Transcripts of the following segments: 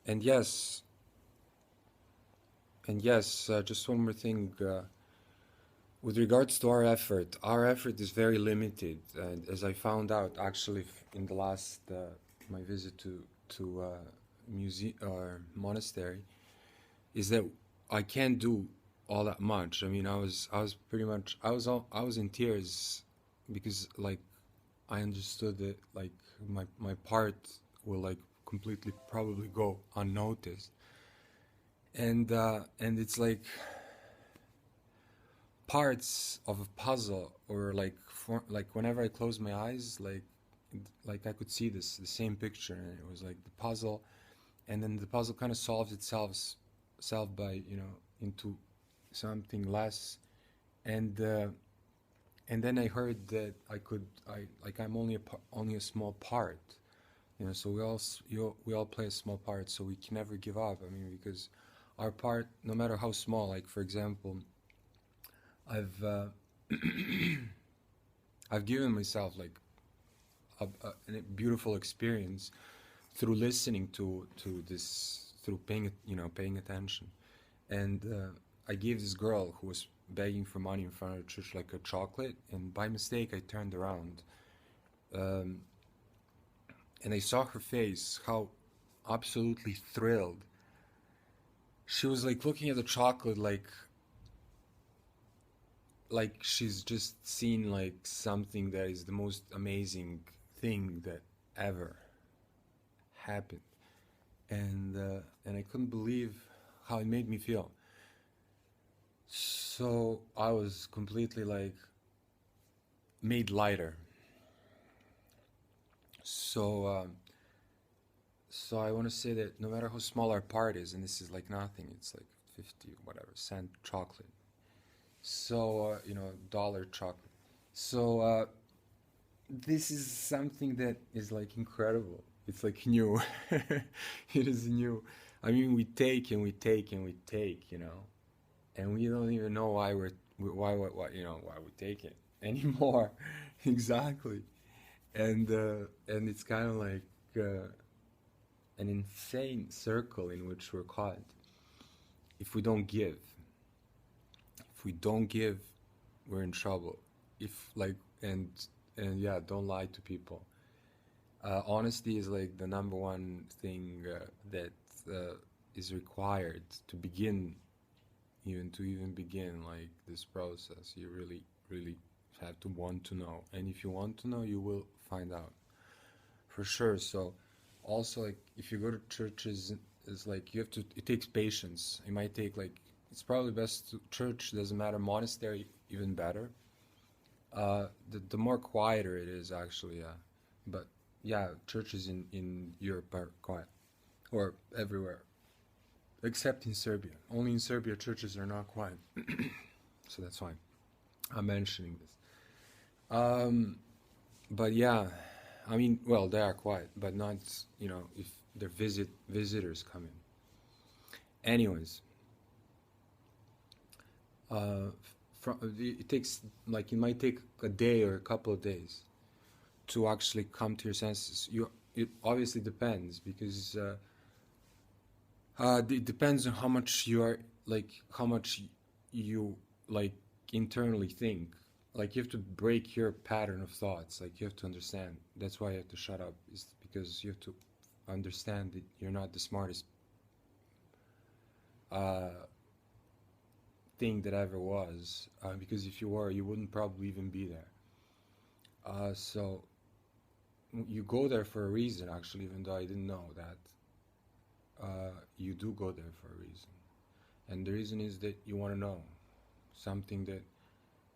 And yes, just one more thing. With regards to our effort is very limited. And as I found out, actually, in the last my visit to museum or monastery, is that I can't do all that much. I mean, I was pretty much I was in tears because like I understood that like my part will like completely probably go unnoticed, and it's like parts of a puzzle or like like whenever I close my eyes, like I could see the same picture, and it was like the puzzle, and then the puzzle kind of solves itself by into something less, and and then I heard that I like I'm only only a small part, so we all play a small part, so we can never give up. I mean, because our part, no matter how small, like for example, I've I've given myself like a beautiful experience through listening to this, through paying attention, and I gave this girl who was begging for money in front of the church like a chocolate, and by mistake I turned around, um, and I saw her face, how absolutely thrilled she was, like looking at the chocolate, like she's just seen like something that is the most amazing thing that ever happened, and I couldn't believe how it made me feel. So I was completely like made lighter. So so I want to say that no matter how small our part is, and this is like nothing, it's like 50 whatever cent chocolate. So dollar chocolate. So this is something that is like incredible. It's like new. It is new. I mean, we take and we take and we take, and we don't even know why why we take it anymore. Exactly. And it's kind of like an insane circle in which we're caught. If we don't give, if we don't give, we're in trouble. If like and yeah, don't lie to people. Honesty is like the number one thing that is required to begin, even begin like this process. You really, really have to want to know, and if you want to know, you will find out for sure. So, also like if you go to churches, it's like you have to. It takes patience. It might take like it's probably best to church. Doesn't matter. Monastery even better. The more quieter it is actually. Yeah, but yeah, churches in Europe are quiet or everywhere except in Serbia. Only in Serbia churches are not quiet. So that's why I'm mentioning this. Um, but yeah, I mean, well, they are quiet, but not, if their visitors come in. Anyways, uh, it takes like it might take a day or a couple of days to actually come to your senses. It obviously depends because it depends on how much you are like how much you like internally think. Like you have to break your pattern of thoughts. Like you have to understand. That's why you have to shut up. Is because you have to understand that you're not the smartest uh, thing that ever was. Because if you were, you wouldn't probably even be there. So you go there for a reason. Actually, even though I didn't know that, you do go there for a reason, and the reason is that you want to know something that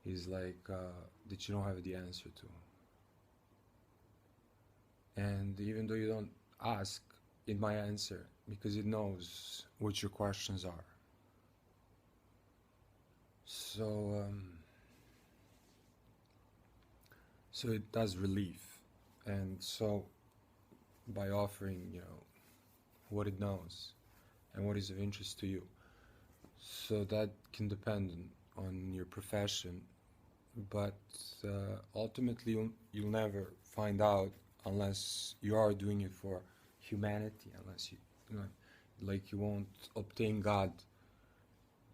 is like that you don't have the answer to. And even though you don't ask, it might answer because it knows what your questions are. So, so it does relief, and so by offering, what it knows and what is of interest to you, so that can depend on your profession, but ultimately you'll never find out unless you are doing it for humanity, unless you know like you won't obtain God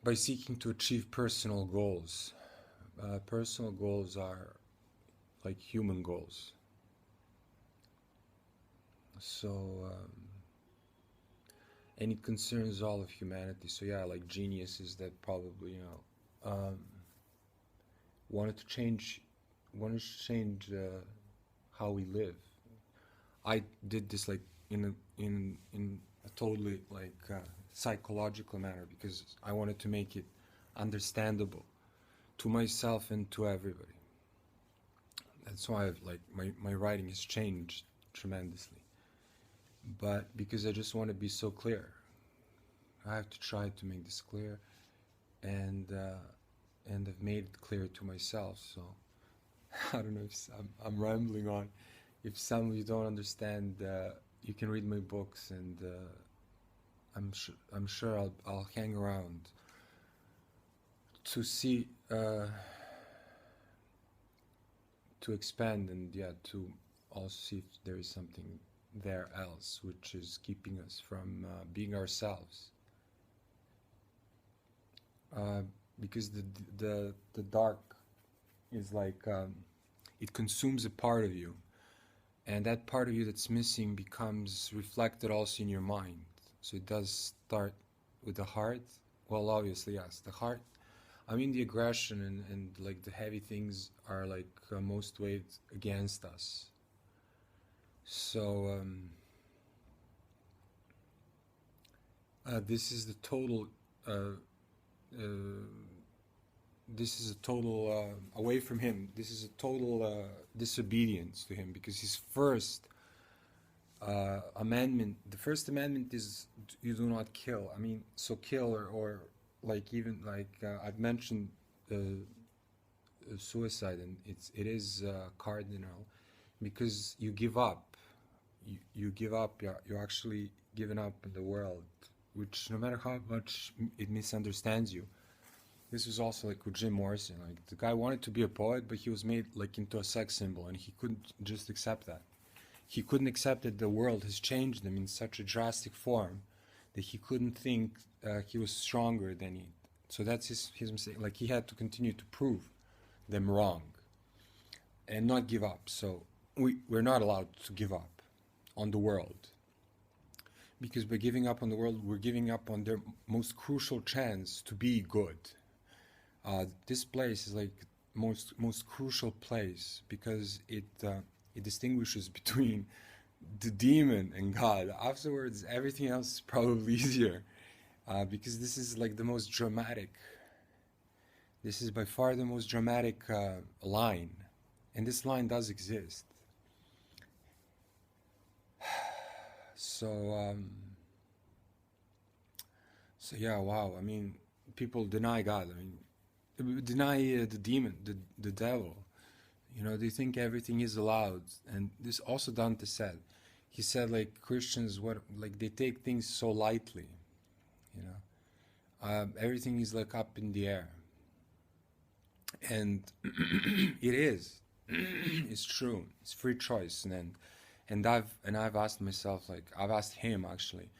by seeking to achieve personal goals. Personal goals are like human goals. So, and it concerns all of humanity. So yeah, like geniuses that probably, wanted to change, how we live. I did this like in a totally like psychological manner because I wanted to make it understandable to myself and to everybody. That's why my writing has changed tremendously. But because I just want to be so clear, I have to try to make this clear, and I've made it clear to myself. So I don't know if I'm rambling on. If some of you don't understand, you can read my books, and I'm sure I'll hang around to see to expand, and to also see if there is something there else which is keeping us from being ourselves. Because the dark is like it consumes a part of you, and that part of you that's missing becomes reflected also in your mind. So it does start with the heart. Well, obviously, yes, the heart. I mean, the aggression and like the heavy things are like most weighed against us. So this is the total. This is a total away from him. This is a total disobedience to him, because his first amendment, the first amendment is you do not kill. I mean, so kill or like even like I've mentioned suicide, and it is cardinal, because you give up. You give up. You're actually giving up in the world, which no matter how much it misunderstands you. This was also like with Jim Morrison. Like the guy wanted to be a poet, but he was made like into a sex symbol, and he couldn't just accept that. He couldn't accept that the world has changed him in such a drastic form that he couldn't think he was stronger than he. So that's his mistake. Like he had to continue to prove them wrong and not give up. So we're not allowed to give up on the world, because by giving up on the world, we're giving up on their most crucial chance to be good. This place is like most crucial place, because it distinguishes between the demon and God. Afterwards, everything else is probably easier, because this is like the most dramatic. This is by far the most dramatic line, and this line does exist. So yeah, wow. I mean, people deny God. I mean, deny the demon, the devil. You know, they think everything is allowed, and this also Dante said. He said like Christians, they take things so lightly. You know, everything is like up in the air, and it is. It's true. It's free choice, and I've asked myself, like I've asked him actually,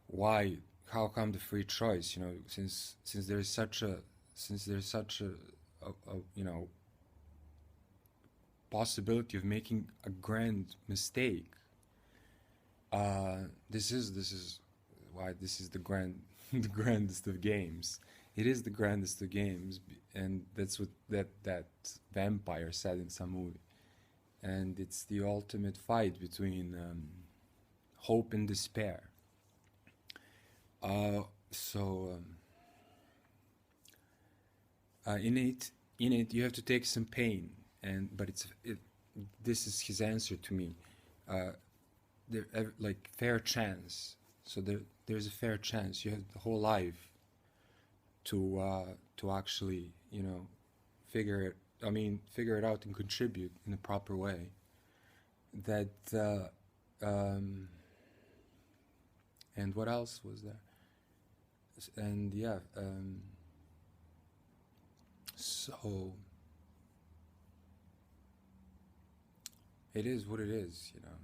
why? How come the free choice? You know, since there's such a you know, possibility of making a grand mistake. This is why this is the grandest of games. It is the grandest of games, and that's what that vampire said in some movie. And it's the ultimate fight between hope and despair. In it you have to take some pain, but this is his answer to me. Like fair chance. So there's a fair chance. You have the whole life to actually, you know, figure it out and contribute in a proper way. That and what else was there? And yeah, so it is what it is, you know.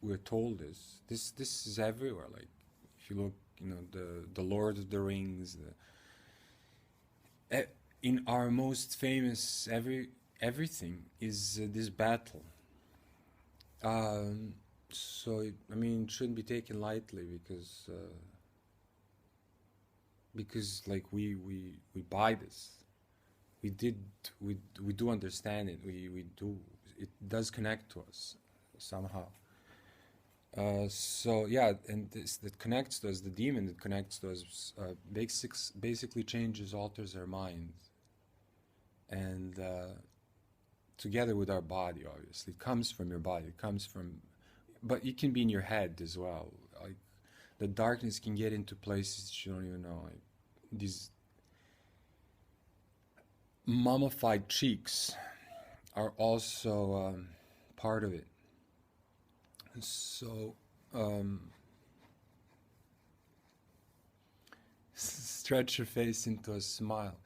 we're told this. This is everywhere. Like if you look, the Lord of the Rings, in our most famous everything is this battle. So it shouldn't be taken lightly because like we buy this. We do understand it. We do. It does connect to us somehow. So yeah, and this that connects to us, the demon that connects to us, basically changes, alters our mind, and together with our body, obviously, it comes from your body. It comes from, but it can be in your head as well. Like the darkness can get into places that you don't even know. Like these mummified cheeks are also part of it. So stretch your face into a smile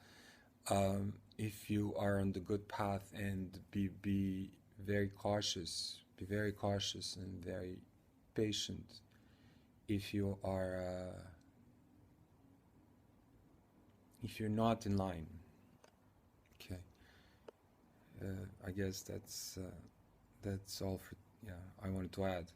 if you are on the good path, and be very cautious. Be very cautious and very patient if you're not in line. Okay. I guess that's all for I wanted to add.